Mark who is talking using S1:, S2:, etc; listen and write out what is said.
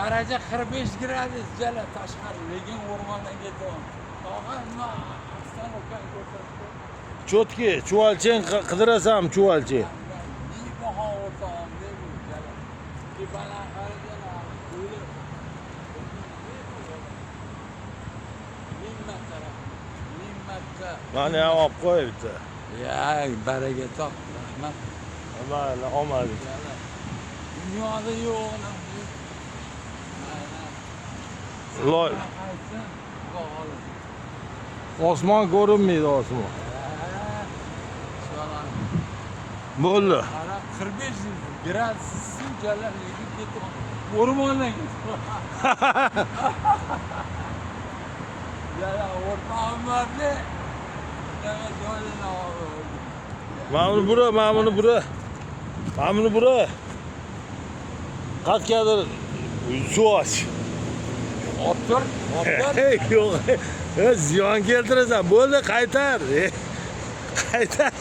S1: Daraja 45 gradus jala tashqari, lekin o'rmondan ketyapman. Tog'a nima obstanovkani ko'rsatdi.
S2: Chotki, chuvalchang qidirasan, chuvalchi.
S1: Ni baho o'rtog'im deydi jala. Tepadan qaraganda o'ylab. Nimmatda.
S2: Mana ham olib qo'y bitta.
S1: Ya, baraka top, rahmat.
S2: Mayli, omadi.
S1: Dunyoda yo'q.
S2: Loy. Osmon ko'rinmaydi, osmon. Bo'ldi.
S1: 45 gradus jala lekin ketyapman. O'rmondan ketyapman. Jala o'rtog'imlarni
S2: Mamuni bura, mamuni bura. Mamuni bura. Qatgadir suv och.
S1: O'tir.
S2: Yo'q. Ziyon keltirasan. Bo'ldi, qaytar. Qaytar.